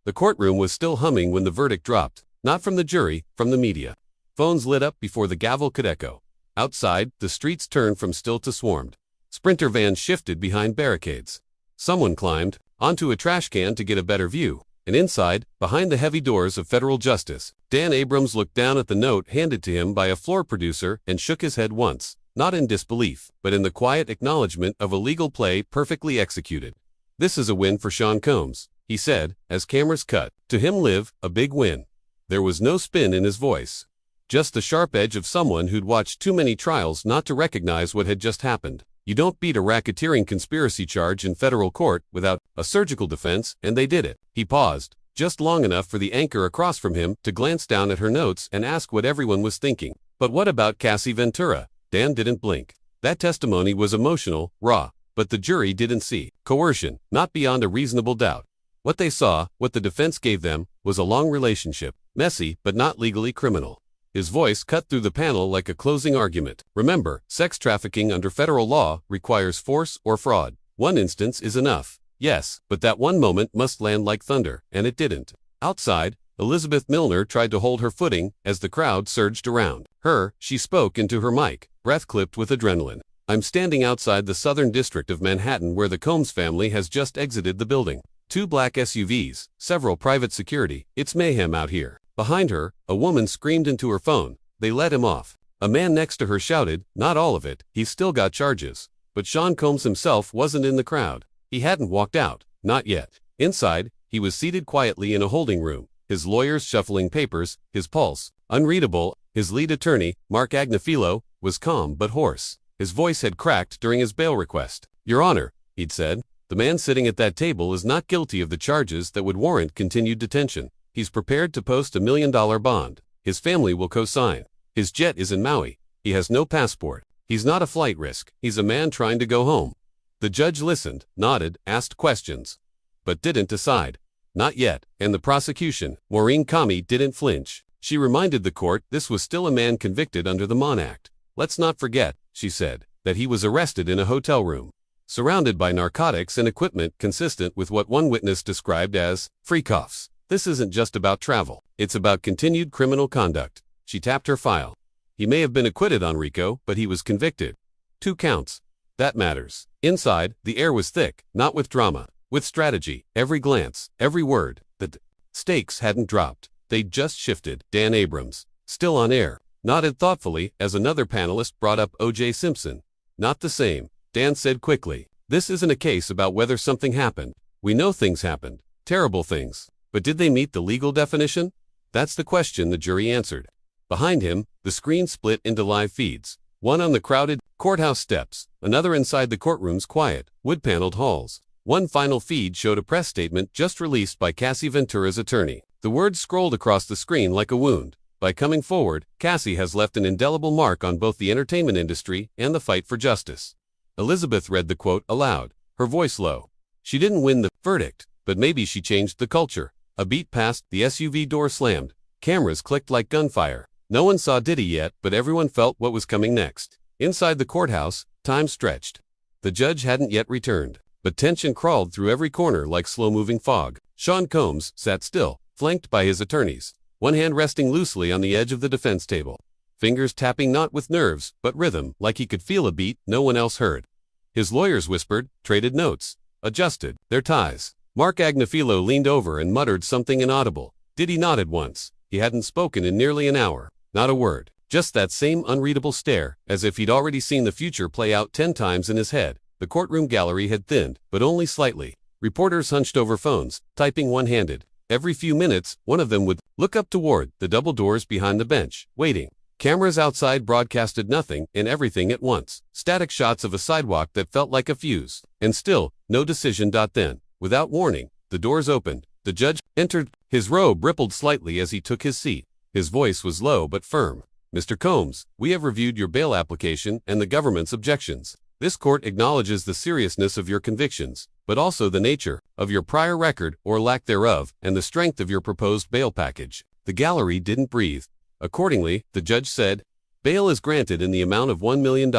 The courtroom was still humming when the verdict dropped, not from the jury, from the media. Phones lit up before the gavel could echo. Outside, the streets turned from still to swarmed. Sprinter vans shifted behind barricades. Someone climbed onto a trash can to get a better view, and inside, behind the heavy doors of federal justice, Dan Abrams looked down at the note handed to him by a floor producer and shook his head once, not in disbelief, but in the quiet acknowledgement of a legal play perfectly executed. "This is a win for Sean Combs," he said, as cameras cut to him live, "a big win." There was no spin in his voice, just the sharp edge of someone who'd watched too many trials not to recognize what had just happened. You don't beat a racketeering conspiracy charge in federal court without a surgical defense, and they did it. He paused, just long enough for the anchor across from him to glance down at her notes and ask what everyone was thinking. "But what about Cassie Ventura?" Dan didn't blink. That testimony was emotional, raw, but the jury didn't see coercion, not beyond a reasonable doubt. What they saw, what the defense gave them, was a long relationship, messy but not legally criminal. His voice cut through the panel like a closing argument. "Remember, sex trafficking under federal law requires force or fraud. One instance is enough. Yes, but that one moment must land like thunder, and it didn't." Outside, Elizabeth Milner tried to hold her footing as the crowd surged around her. She spoke into her mic, breath clipped with adrenaline. "I'm standing outside the Southern District of Manhattan where the Combs family has just exited the building. 2 black SUVs, several private security. It's mayhem out here." Behind her, a woman screamed into her phone. They let him off. A man next to her shouted, "Not all of it, he's still got charges." But Sean Combs himself wasn't in the crowd. He hadn't walked out, not yet. Inside, he was seated quietly in a holding room, his lawyers shuffling papers, his pulse unreadable. His lead attorney, Mark Agnifilo, was calm but hoarse. His voice had cracked during his bail request. "Your Honor," he'd said, "the man sitting at that table is not guilty of the charges that would warrant continued detention. He's prepared to post $1 million bond. His family will co-sign. His jet is in Maui. He has no passport. He's not a flight risk. He's a man trying to go home." The judge listened, nodded, asked questions, but didn't decide. Not yet, and the prosecution, Maureen Kami, didn't flinch. She reminded the court this was still a man convicted under the Mon Act. "Let's not forget," she said, "that he was arrested in a hotel room, surrounded by narcotics and equipment consistent with what one witness described as free cuffs. This isn't just about travel. It's about continued criminal conduct." She tapped her file. "He may have been acquitted on RICO, but he was convicted. 2 counts. That matters." Inside, the air was thick, not with drama, with strategy. Every glance, every word. The stakes hadn't dropped. They'd just shifted. Dan Abrams, still on air, nodded thoughtfully as another panelist brought up O.J. Simpson. "Not the same," Dan said quickly. "This isn't a case about whether something happened. We know things happened. Terrible things. But did they meet the legal definition? That's the question," the jury answered. Behind him, the screen split into live feeds. One on the crowded courthouse steps, another inside the courtroom's quiet, wood-paneled halls. One final feed showed a press statement just released by Cassie Ventura's attorney. The words scrolled across the screen like a wound. "By coming forward, Cassie has left an indelible mark on both the entertainment industry and the fight for justice." Elizabeth read the quote aloud, her voice low. She didn't win the verdict, but maybe she changed the culture. A beat past, the SUV door slammed. Cameras clicked like gunfire. No one saw Diddy yet, but everyone felt what was coming next. Inside the courthouse, time stretched. The judge hadn't yet returned, but tension crawled through every corner like slow-moving fog. Sean Combs sat still, flanked by his attorneys, one hand resting loosely on the edge of the defense table, fingers tapping not with nerves, but rhythm, like he could feel a beat no one else heard. His lawyers whispered, traded notes, adjusted their ties. Mark Agnifilo leaned over and muttered something inaudible. Diddy nodded once. He hadn't spoken in nearly an hour. Not a word. Just that same unreadable stare, as if he'd already seen the future play out 10 times in his head. The courtroom gallery had thinned, but only slightly. Reporters hunched over phones, typing one-handed. Every few minutes, one of them would look up toward the double doors behind the bench, waiting. Cameras outside broadcasted nothing and everything at once. Static shots of a sidewalk that felt like a fuse. And still, no decision. Then, without warning, the doors opened. The judge entered. His robe rippled slightly as he took his seat. His voice was low but firm. "Mr. Combs, we have reviewed your bail application and the government's objections. This court acknowledges the seriousness of your convictions, but also the nature of your prior record or lack thereof and the strength of your proposed bail package." The gallery didn't breathe. Accordingly, the judge said, "Bail is granted in the amount of $1 million,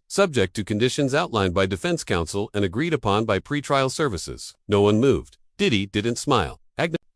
subject to conditions outlined by defense counsel and agreed upon by pretrial services." No one moved. Diddy didn't smile.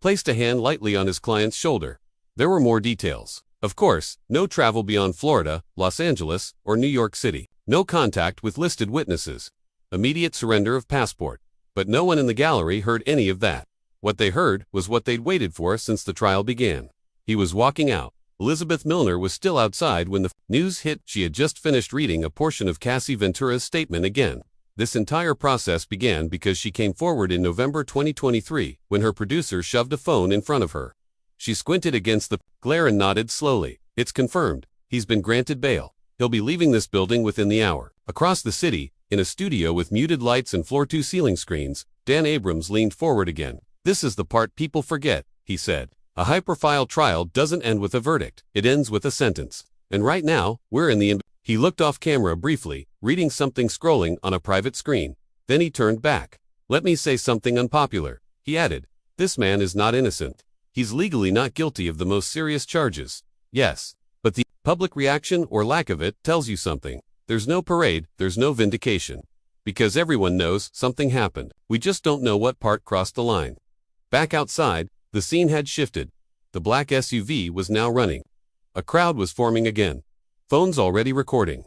placed a hand lightly on his client's shoulder. There were more details. Of course, no travel beyond Florida, Los Angeles, or New York City. No contact with listed witnesses. Immediate surrender of passport. But no one in the gallery heard any of that. What they heard was what they'd waited for since the trial began. He was walking out. Elizabeth Milner was still outside when the news hit. She had just finished reading a portion of Cassie Ventura's statement again. This entire process began because she came forward in November 2023 when her producer shoved a phone in front of her. She squinted against the glare and nodded slowly. It's confirmed. He's been granted bail. He'll be leaving this building within the hour. Across the city, in a studio with muted lights and floor-to-ceiling screens, Dan Abrams leaned forward again. This is the part people forget, he said. A high-profile trial doesn't end with a verdict. It ends with a sentence. And right now, we're in the end. He looked off camera briefly, reading something scrolling on a private screen. Then he turned back. Let me say something unpopular, he added. This man is not innocent. He's legally not guilty of the most serious charges. Yes. But the public reaction or lack of it tells you something. There's no parade, there's no vindication. Because everyone knows something happened. We just don't know what part crossed the line. Back outside, the scene had shifted. The black SUV was now running. A crowd was forming again. Phones already recording.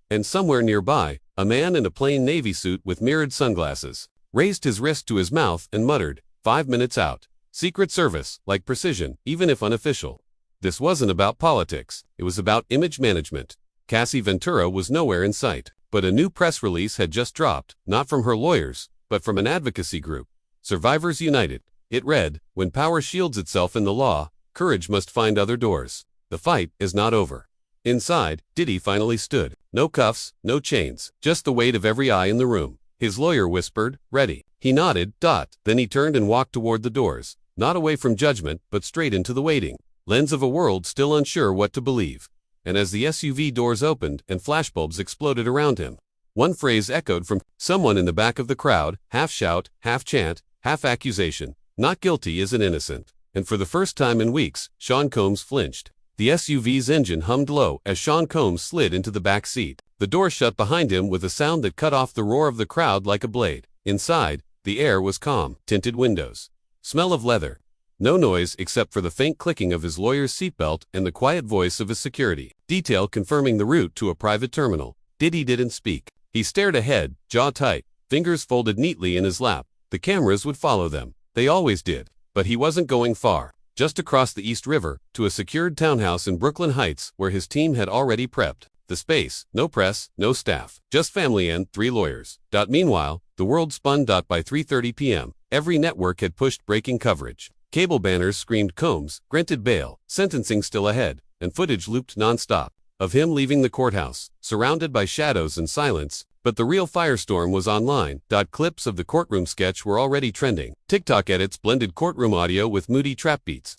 And somewhere nearby, a man in a plain navy suit with mirrored sunglasses raised his wrist to his mouth and muttered, 5 minutes out. Secret Service, like precision, even if unofficial. This wasn't about politics. It was about image management. Cassie Ventura was nowhere in sight. But a new press release had just dropped, not from her lawyers, but from an advocacy group. Survivors United. It read, when power shields itself in the law, courage must find other doors. The fight is not over. Inside, Diddy finally stood. No cuffs, no chains, just the weight of every eye in the room. His lawyer whispered, ready. He nodded, then he turned and walked toward the doors. Not away from judgment, but straight into the waiting lens of a world still unsure what to believe. And as the SUV doors opened and flashbulbs exploded around him, one phrase echoed from someone in the back of the crowd, half shout, half chant, half accusation. Not guilty isn't innocent. And for the first time in weeks, Sean Combs flinched. The SUV's engine hummed low as Sean Combs slid into the back seat. The door shut behind him with a sound that cut off the roar of the crowd like a blade. Inside, the air was calm. Tinted windows. Smell of leather. No noise except for the faint clicking of his lawyer's seatbelt and the quiet voice of his security detail confirming the route to a private terminal. Diddy didn't speak. He stared ahead, jaw tight, fingers folded neatly in his lap. The cameras would follow them. They always did. But he wasn't going far. Just across the East River, to a secured townhouse in Brooklyn Heights where his team had already prepped the space. No press, no staff, just family and 3 lawyers. Meanwhile, the world spun. By 3:30 p.m., every network had pushed breaking coverage. Cable banners screamed Combs, granted bail, sentencing still ahead, and footage looped nonstop of him leaving the courthouse, surrounded by shadows and silence. But the real firestorm was online. Clips of the Courtroom sketch were already trending. TikTok edits blended courtroom audio with moody trap beats.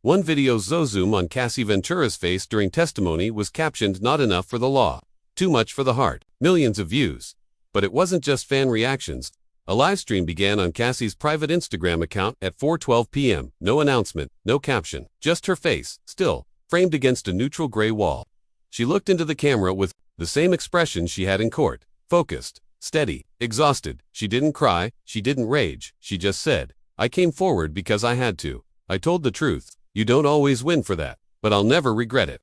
One video's zoom on Cassie Ventura's face during testimony was captioned, not enough for the law, too much for the heart. Millions of views. But it wasn't just fan reactions. A live stream began on Cassie's private Instagram account at 4:12 p.m. No announcement, no caption, just her face, still, framed against a neutral gray wall. She looked into the camera with the same expression she had in court. Focused, steady, exhausted. She didn't cry, she didn't rage, she just said, I came forward because I had to. I told the truth. You don't always win for that, but I'll never regret it.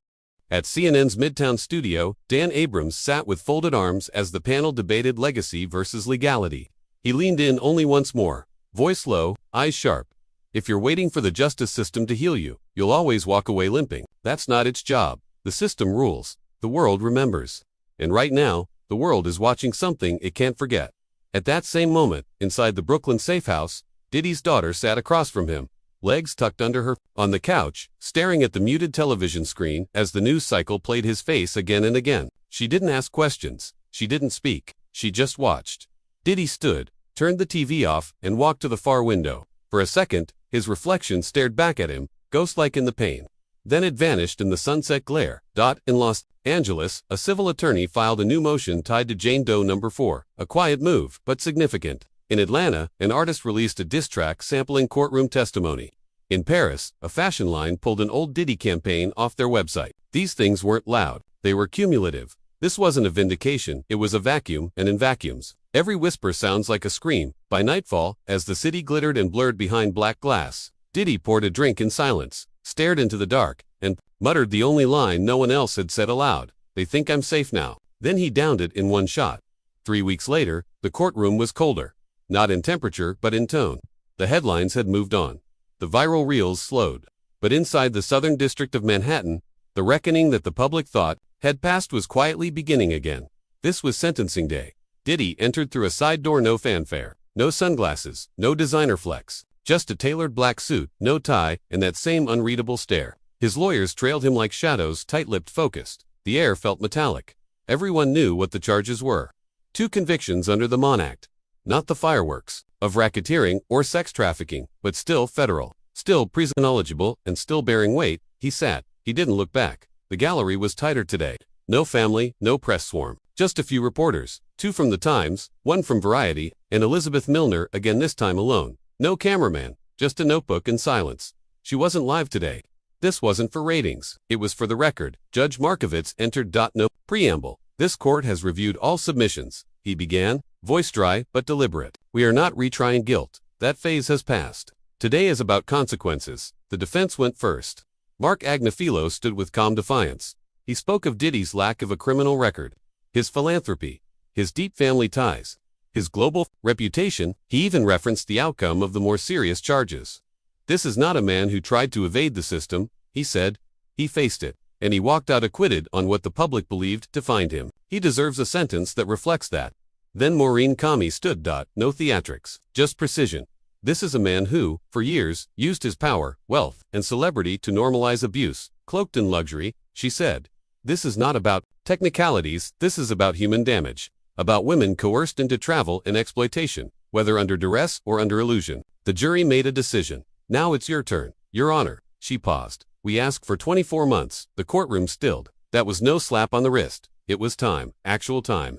At CNN's Midtown studio, Dan Abrams sat with folded arms as the panel debated legacy versus legality. He leaned in only once more, voice low, eyes sharp. If you're waiting for the justice system to heal you, you'll always walk away limping. That's not its job. The system rules. The world remembers. And right now, the world is watching something it can't forget. At that same moment, inside the Brooklyn safe house, Diddy's daughter sat across from him, legs tucked under her, on the couch, staring at the muted television screen as the news cycle played his face again and again. She didn't ask questions. She didn't speak. She just watched. Diddy stood, turned the TV off, and walked to the far window. For a second, his reflection stared back at him, ghost-like in the pain. Then it vanished in the sunset glare. In Los Angeles, a civil attorney filed a new motion tied to Jane Doe No. 4, a quiet move, but significant. In Atlanta, an artist released a diss track sampling courtroom testimony. In Paris, a fashion line pulled an old Diddy campaign off their website. These things weren't loud. They were cumulative. This wasn't a vindication, it was a vacuum, and in vacuums, every whisper sounds like a scream. By nightfall, as the city glittered and blurred behind black glass, Diddy poured a drink in silence, stared into the dark, and muttered the only line no one else had said aloud. They think I'm safe now. Then he downed it in one shot. 3 weeks later, the courtroom was colder. Not in temperature, but in tone. The headlines had moved on. The viral reels slowed. But inside the Southern District of Manhattan, the reckoning that the public thought had passed was quietly beginning again. This was sentencing day. Diddy entered through a side door, no fanfare, no sunglasses, no designer flex, just a tailored black suit, no tie, and that same unreadable stare. His lawyers trailed him like shadows, tight-lipped, focused. The air felt metallic. Everyone knew what the charges were. 2 convictions under the Mann Act. Not the fireworks of racketeering or sex trafficking, but still federal, still prison-eligible, and still bearing weight. He sat. He didn't look back. The gallery was tighter today. No family, no press swarm. Just a few reporters. 2 from the Times, 1 from Variety, and Elizabeth Milner, again this time alone. No cameraman, just a notebook and silence. She wasn't live today. This wasn't for ratings. It was for the record. Judge Markovitz entered. No preamble. This court has reviewed all submissions, he began, voice dry but deliberate. We are not retrying guilt. That phase has passed. Today is about consequences. The defense went first. Mark Agnifilo stood with calm defiance. He spoke of Diddy's lack of a criminal record, his philanthropy, his deep family ties, his global reputation. He even referenced the outcome of the more serious charges. This is not a man who tried to evade the system, he said. He faced it, and he walked out acquitted on what the public believed defined him. He deserves a sentence that reflects that. Then Maureen Kami stood. No theatrics, just precision. This is a man who, for years, used his power, wealth, and celebrity to normalize abuse, cloaked in luxury, she said. This is not about technicalities, this is about human damage. About women coerced into travel and exploitation, whether under duress or under illusion. The jury made a decision. Now it's your turn, Your Honor. She paused. We asked for 24 months. The courtroom stilled. That was no slap on the wrist. It was time, actual time.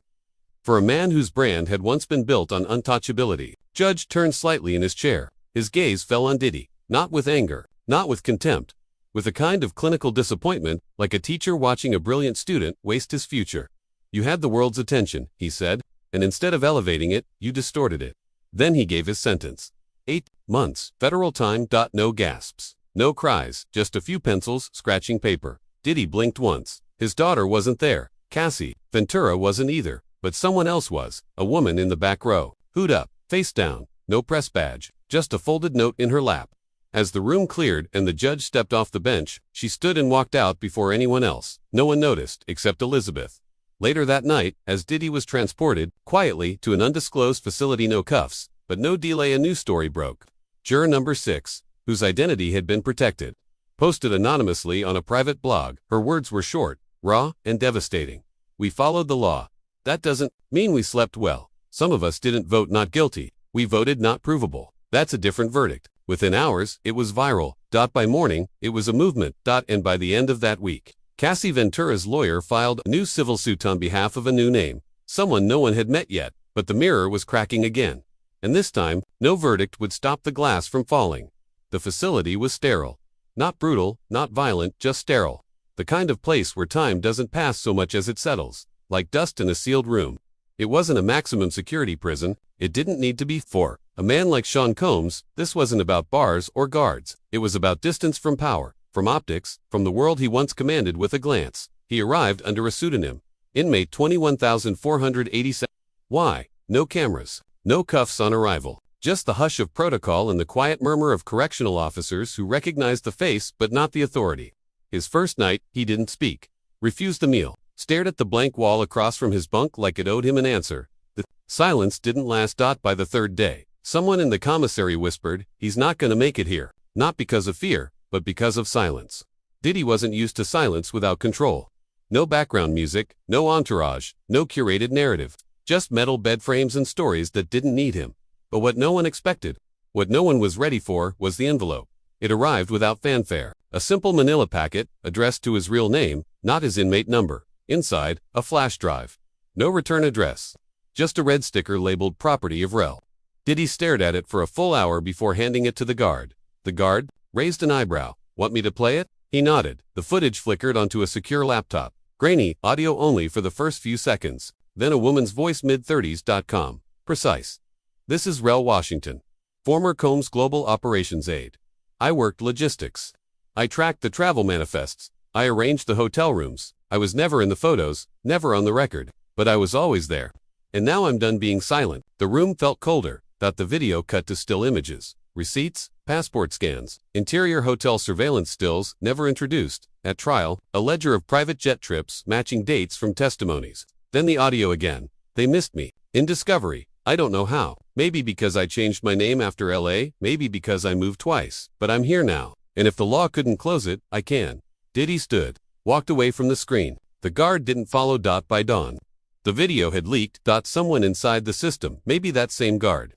For a man whose brand had once been built on untouchability. Judge turned slightly in his chair. His gaze fell on Diddy, not with anger, not with contempt, with a kind of clinical disappointment, like a teacher watching a brilliant student waste his future. You had the world's attention, he said, and instead of elevating it, you distorted it. Then he gave his sentence. 8 months, federal time. No gasps, no cries, just a few pencils scratching paper. Diddy blinked once. His daughter wasn't there. Cassie Ventura wasn't either, but someone else was, a woman in the back row, hood up, face down, no press badge, just a folded note in her lap. As the room cleared and the judge stepped off the bench, she stood and walked out before anyone else. No one noticed, except Elizabeth. Later that night, as Diddy was transported, quietly, to an undisclosed facility, no cuffs, but no delay, a new story broke. Juror number 6, whose identity had been protected, posted anonymously on a private blog. Her words were short, raw, and devastating. We followed the law. That doesn't mean we slept well. Some of us didn't vote not guilty. We voted not provable. That's a different verdict. Within hours, it was viral. By morning, it was a movement. And by the end of that week, Cassie Ventura's lawyer filed a new civil suit on behalf of a new name, someone no one had met yet. But the mirror was cracking again. And this time, no verdict would stop the glass from falling. The facility was sterile. Not brutal, not violent, just sterile. The kind of place where time doesn't pass so much as it settles, like dust in a sealed room. It wasn't a maximum security prison. It didn't need to be. For a man like Sean Combs, this wasn't about bars or guards. It was about distance from power, from optics, from the world he once commanded with a glance. He arrived under a pseudonym. Inmate 21,487. Why? No cameras. No cuffs on arrival. Just the hush of protocol and the quiet murmur of correctional officers who recognized the face but not the authority. His first night, he didn't speak. Refused the meal. Stared at the blank wall across from his bunk like it owed him an answer. The silence didn't last. By the 3rd day, someone in the commissary whispered, he's not gonna make it here. Not because of fear, but because of silence. Diddy wasn't used to silence without control. No background music, no entourage, no curated narrative. Just metal bed frames and stories that didn't need him. But what no one expected, what no one was ready for, was the envelope. It arrived without fanfare. A simple manila packet, addressed to his real name, not his inmate number. Inside, a flash drive. No return address. Just a red sticker labeled property of Rel. Diddy stared at it for a full hour before handing it to the guard. The guard raised an eyebrow. Want me to play it? He nodded. The footage flickered onto a secure laptop. Grainy, audio only for the first few seconds. Then a woman's voice, mid-30s. Precise. This is Rel Washington, former Combs Global Operations aide. I worked logistics. I tracked the travel manifests. I arranged the hotel rooms. I was never in the photos, never on the record, but I was always there. And now I'm done being silent. The room felt colder. The video cut to still images, receipts, passport scans, interior hotel surveillance stills never introduced. At trial, a ledger of private jet trips matching dates from testimonies. Then the audio again. They missed me. In discovery. I don't know how. Maybe because I changed my name after LA, maybe because I moved twice. But I'm here now. And if the law couldn't close it, I can. Diddy stood, walked away from the screen. The guard didn't follow. By dawn, the video had leaked. Someone inside the system, maybe that same guard.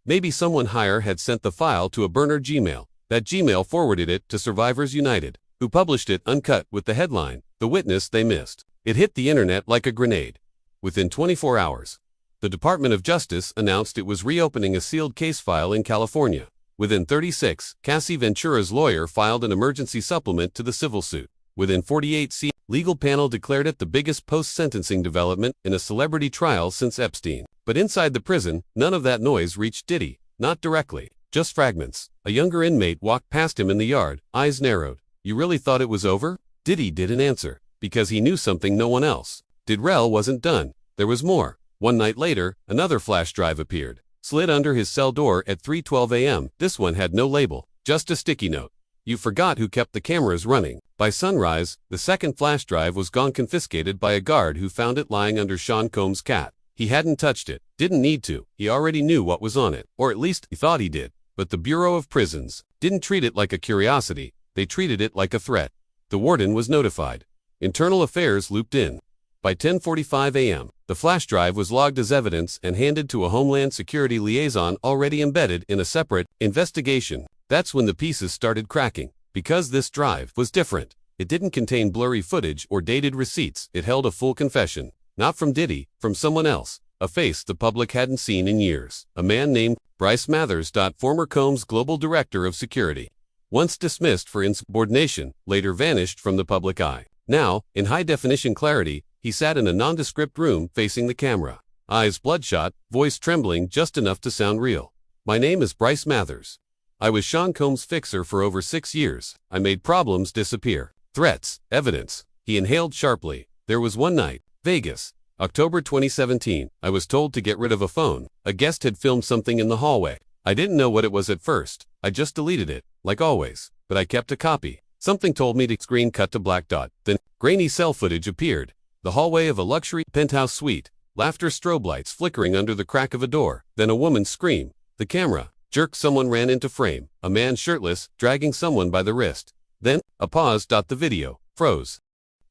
Maybe someone higher had sent the file to a burner Gmail. That Gmail forwarded it to Survivors United, who published it uncut with the headline, "The Witness They Missed." It hit the internet like a grenade. Within 24 hours, the Department of Justice announced it was reopening a sealed case file in California. Within 36, Cassie Ventura's lawyer filed an emergency supplement to the civil suit. Within 48, legal panel declared it the biggest post-sentencing development in a celebrity trial since Epstein. But inside the prison, none of that noise reached Diddy, not directly, just fragments. A younger inmate walked past him in the yard, eyes narrowed. "You really thought it was over?" Diddy didn't answer, because he knew something no one else. Didrell wasn't done. There was more. One night later, another flash drive appeared, slid under his cell door at 3:12 a.m. This one had no label, just a sticky note. "You forgot who kept the cameras running." By sunrise, the second flash drive was gone, confiscated by a guard who found it lying under Sean Combs' cat. He hadn't touched it, didn't need to. He already knew what was on it, or at least he thought he did. But the Bureau of Prisons didn't treat it like a curiosity, they treated it like a threat. The warden was notified. Internal Affairs looped in. By 10:45 a.m., the flash drive was logged as evidence and handed to a Homeland Security liaison already embedded in a separate investigation. That's when the pieces started cracking. Because this drive was different. It didn't contain blurry footage or dated receipts. It held a full confession. Not from Diddy, from someone else. A face the public hadn't seen in years. A man named Bryce Mathers. Former Combs Global Director of Security. Once dismissed for insubordination, later vanished from the public eye. Now, in high-definition clarity, he sat in a nondescript room facing the camera. Eyes bloodshot, voice trembling just enough to sound real. "My name is Bryce Mathers. I was Sean Combs' fixer for over 6 years. I made problems disappear. Threats, evidence." He inhaled sharply. "There was one night, Vegas, October 2017, I was told to get rid of a phone. A guest had filmed something in the hallway. I didn't know what it was at first. I just deleted it, like always, but I kept a copy. Something told me to screen cut to black. Then, grainy cell footage appeared. The hallway of a luxury penthouse suite. Laughter, strobe lights flickering under the crack of a door. Then a woman's scream. The camera jerked. Someone ran into frame. A man shirtless, dragging someone by the wrist. Then, a pause. The video froze.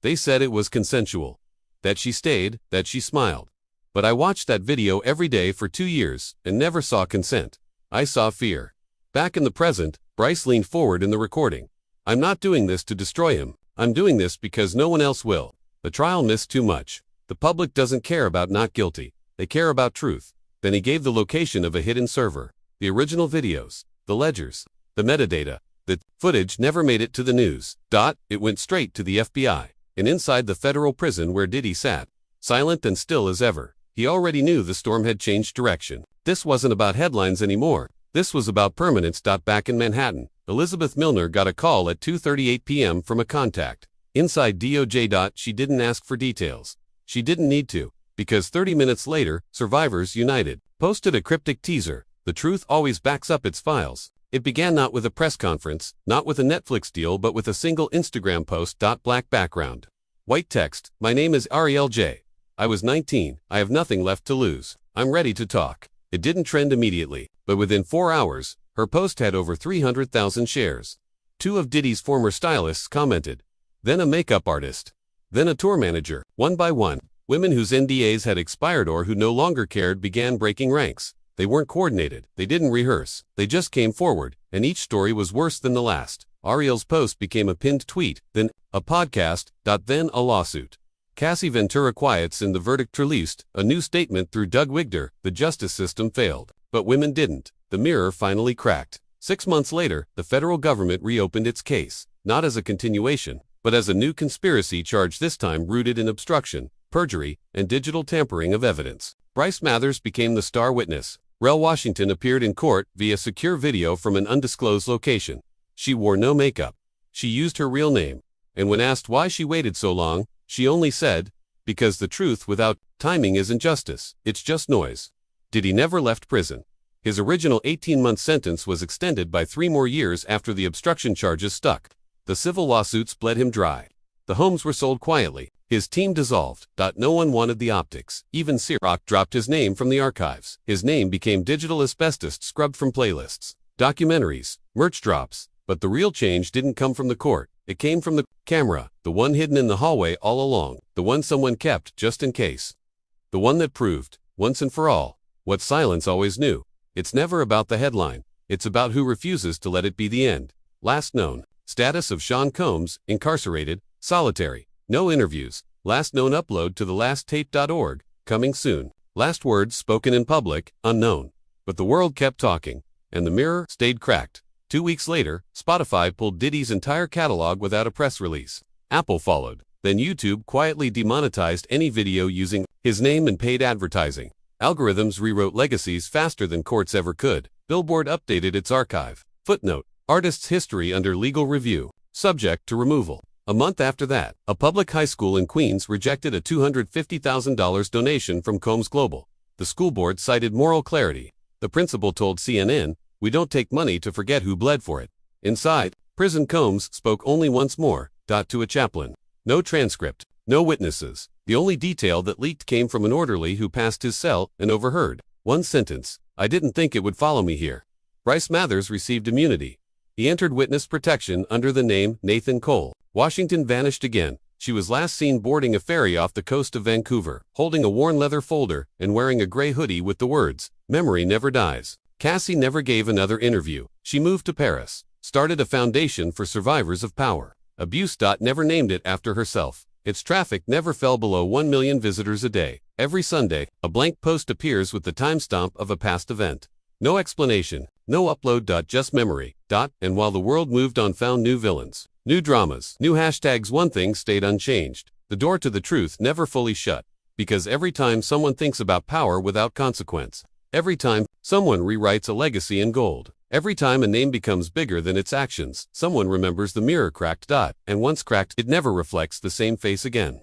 They said it was consensual. That she stayed, that she smiled. But I watched that video every day for 2 years and never saw consent. I saw fear." Back in the present, Bryce leaned forward in the recording. "I'm not doing this to destroy him. I'm doing this because no one else will. The trial missed too much. The public doesn't care about not guilty. They care about truth." Then he gave the location of a hidden server. The original videos, the ledgers, the metadata. The footage never made it to the news. It went straight to the FBI. And inside the federal prison where Diddy sat, silent and still as ever, he already knew the storm had changed direction. This wasn't about headlines anymore. This was about permanence. Back in Manhattan, Elizabeth Milner got a call at 2:38 p.m. from a contact inside DOJ. She didn't ask for details. She didn't need to, because 30 minutes later, Survivors United posted a cryptic teaser. The truth always backs up its files. It began not with a press conference, not with a Netflix deal, but with a single Instagram post. Black background. White text. "My name is Ariel J. I was 19. I have nothing left to lose. I'm ready to talk." It didn't trend immediately, but within 4 hours, her post had over 300,000 shares. 2 of Diddy's former stylists commented. Then a makeup artist. Then a tour manager. One by one, women whose NDAs had expired or who no longer cared began breaking ranks. They weren't coordinated, they didn't rehearse, they just came forward, and each story was worse than the last. Ariel's post became a pinned tweet, then a podcast, then a lawsuit. Cassie Ventura quiets in the verdict released, a new statement through Doug Wigder. The justice system failed, but women didn't. The mirror finally cracked. 6 months later, the federal government reopened its case, not as a continuation, but as a new conspiracy charge, this time rooted in obstruction, perjury, and digital tampering of evidence. Bryce Mathers became the star witness. Rel Washington appeared in court via secure video from an undisclosed location. She wore no makeup. She used her real name. And when asked why she waited so long, she only said, "Because the truth without timing isn't justice, it's just noise." Diddy never left prison. His original 18-month sentence was extended by 3 more years after the obstruction charges stuck. The civil lawsuits bled him dry. The homes were sold quietly. His team dissolved. No one wanted the optics. Even Rock dropped his name from the archives. His name became digital asbestos scrubbed from playlists, documentaries, merch drops. But the real change didn't come from the court. It came from the camera, the one hidden in the hallway all along, the one someone kept just in case. The one that proved, once and for all, what silence always knew. It's never about the headline. It's about who refuses to let it be the end. Last known status of Sean Combs, incarcerated, solitary. No interviews. Last known upload to thelasttape.org, coming soon. Last words spoken in public, unknown. But the world kept talking, and the mirror stayed cracked. 2 weeks later, Spotify pulled Diddy's entire catalog without a press release. Apple followed. Then YouTube quietly demonetized any video using his name and paid advertising. Algorithms rewrote legacies faster than courts ever could. Billboard updated its archive. Footnote: artist's history under legal review. Subject to removal. A month after that, a public high school in Queens rejected a $250,000 donation from Combs Global. The school board cited moral clarity. The principal told CNN, "We don't take money to forget who bled for it." Inside prison, Combs spoke only once more, to a chaplain. No transcript, no witnesses. The only detail that leaked came from an orderly who passed his cell and overheard. One sentence: "I didn't think it would follow me here." Bryce Mathers received immunity. He entered witness protection under the name Nathan Cole. Washington vanished again. She was last seen boarding a ferry off the coast of Vancouver, holding a worn leather folder and wearing a gray hoodie with the words, "Memory never dies." Cassie never gave another interview. She moved to Paris, started a foundation for survivors of power. Abuse. Never named it after herself. Its traffic never fell below 1 million visitors a day. Every Sunday, a blank post appears with the timestamp of a past event. No explanation, no upload. Just memory. And while the world moved on, found new villains, new dramas, new hashtags, one thing stayed unchanged. The door to the truth never fully shut. Because every time someone thinks about power without consequence, every time someone rewrites a legacy in gold, every time a name becomes bigger than its actions, someone remembers the mirror cracked. And once cracked, it never reflects the same face again.